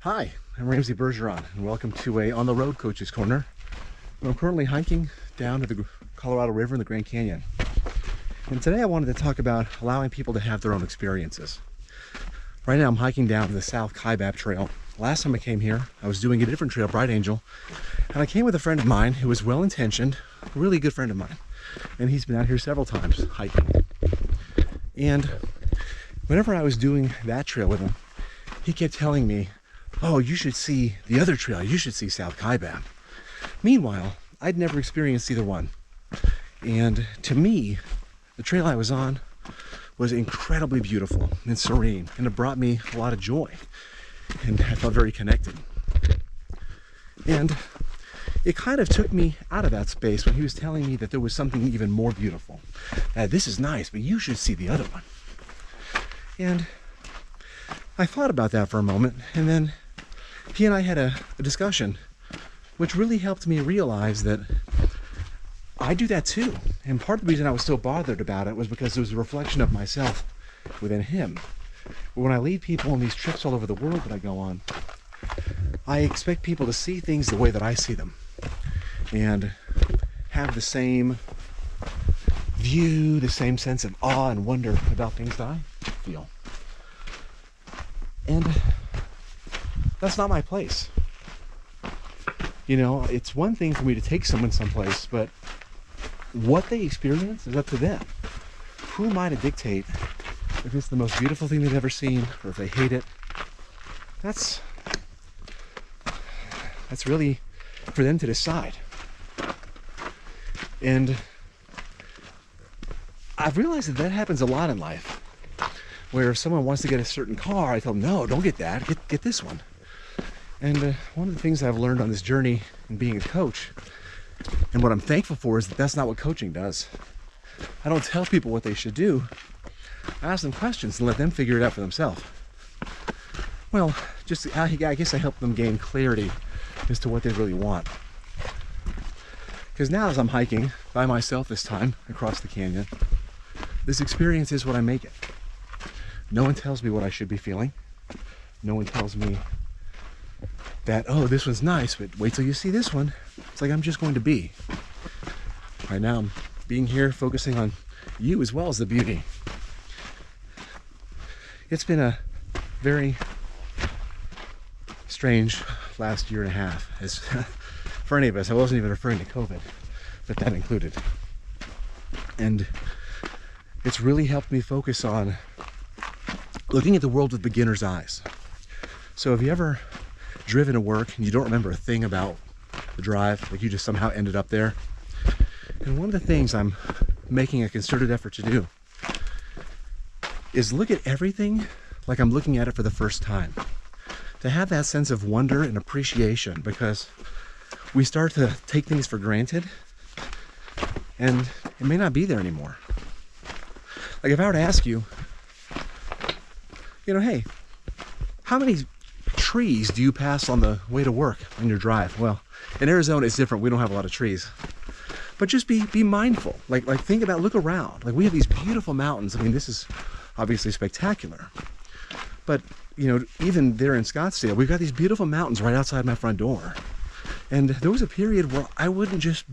Hi, I'm Ramsey Bergeron, and welcome to a On the Road Coach's Corner. I'm currently hiking down to the Colorado River in the Grand Canyon. And today I wanted to talk about allowing people to have their own experiences. Right now I'm hiking down to the South Kaibab trail. Last time I came here, I was doing a different trail, Bright Angel, and I came with a friend of mine who was well-intentioned, a really good friend of mine. And he's been out here several times hiking. And whenever I was doing that trail with him, he kept telling me, "Oh, you should see the other trail. You should see South Kaibab." Meanwhile, I'd never experienced either one. And to me, the trail I was on was incredibly beautiful and serene, and it brought me a lot of joy. And I felt very connected. And it kind of took me out of that space when he was telling me that there was something even more beautiful. This is nice, but you should see the other one. And I thought about that for a moment, and then he and I had a discussion which really helped me realize that I do that too. And part of the reason I was so bothered about it was because it was a reflection of myself within him. But when I lead people on these trips all over the world that I go on, I expect people to see things the way that I see them and have the same view, the same sense of awe and wonder about things that I feel. And that's not my place. You know, it's one thing for me to take someone someplace, but what they experience is up to them. Who am I to dictate if it's the most beautiful thing they've ever seen or if they hate it? That's really for them to decide. And I've realized that happens a lot in life, where if someone wants to get a certain car, I tell them, no, don't get that, get this one. And one of the things I've learned on this journey in being a coach, and what I'm thankful for, is that that's not what coaching does. I don't tell people what they should do. I ask them questions and let them figure it out for themselves. Well, I guess I help them gain clarity as to what they really want. Because now as I'm hiking by myself this time across the canyon, this experience is what I make it. No one tells me what I should be feeling. No one tells me that, oh, this one's nice, but wait till you see this one. It's like I'm just going to be. Right now I'm being here focusing on you as well as the beauty. It's been a very strange last year and a half. As for any of us, I wasn't even referring to COVID, but that included. And it's really helped me focus on looking at the world with beginner's eyes. So have you ever driven to work and you don't remember a thing about the drive, like you just somehow ended up there? And one of the things I'm making a concerted effort to do is look at everything like I'm looking at it for the first time. To have that sense of wonder and appreciation, because we start to take things for granted and it may not be there anymore. Like if I were to ask you, you know, hey, how many trees do you pass on the way to work on your drive? Well, in Arizona it's different. We don't have a lot of trees. But just be mindful. Like think about, look around. Like we have these beautiful mountains. I mean, this is obviously spectacular. But, you know, even there in Scottsdale, we've got these beautiful mountains right outside my front door. And there was a period where I wouldn't just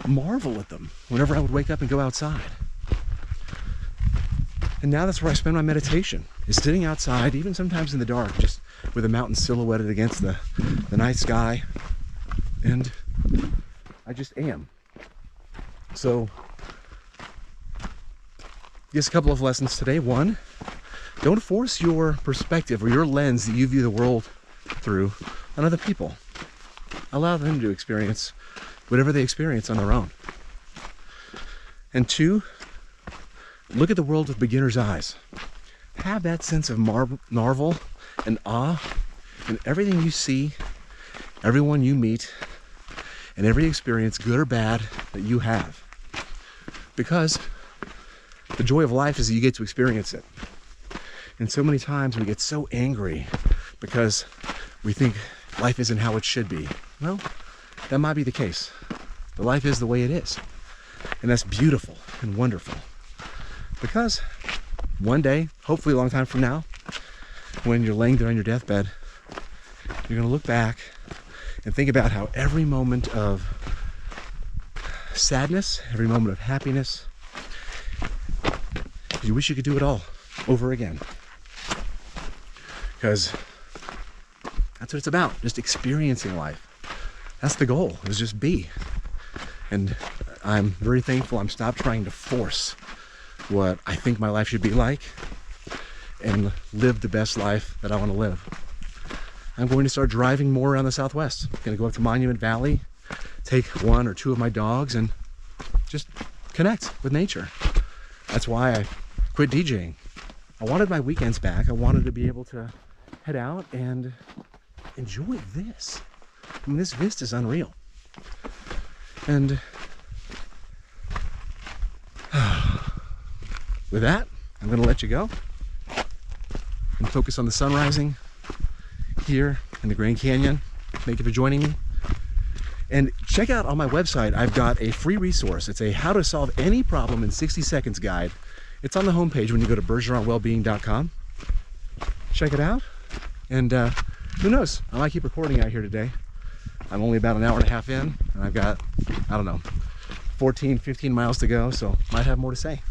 marvel at them whenever I would wake up and go outside. And now that's where I spend my meditation, is sitting outside, even sometimes in the dark, just with the mountains silhouetted against the night sky. And I just am. So, just a couple of lessons today. One, don't force your perspective or your lens that you view the world through on other people. Allow them to experience whatever they experience on their own. And two, look at the world with beginner's eyes. Have that sense of marvel and awe in everything you see, everyone you meet, and every experience, good or bad, that you have. Because the joy of life is that you get to experience it. And so many times we get so angry because we think life isn't how it should be. Well, that might be the case. But life is the way it is. And that's beautiful and wonderful. Because one day, hopefully a long time from now, when you're laying there on your deathbed, you're going to look back and think about how every moment of sadness, every moment of happiness, you wish you could do it all over again. Because that's what it's about, just experiencing life. That's the goal, is just be. And I'm very thankful I'm stopped trying to force what I think my life should be like and live the best life that I want to live. I'm going to start driving more around the Southwest. I'm going to go up to Monument Valley, take 1 or 2 of my dogs and just connect with nature. That's why I quit DJing. I wanted my weekends back. I wanted to be able to head out and enjoy this. I mean, this vista is unreal. And with that, I'm going to let you go and focus on the sun rising here in the Grand Canyon. Thank you for joining me. And check out on my website, I've got a free resource. It's a how to solve any problem in 60 seconds guide. It's on the homepage when you go to bergeronwellbeing.com. Check it out. And who knows, I might keep recording out here today. I'm only about an hour and a half in, and I've got, I don't know, 14, 15 miles to go, so might have more to say.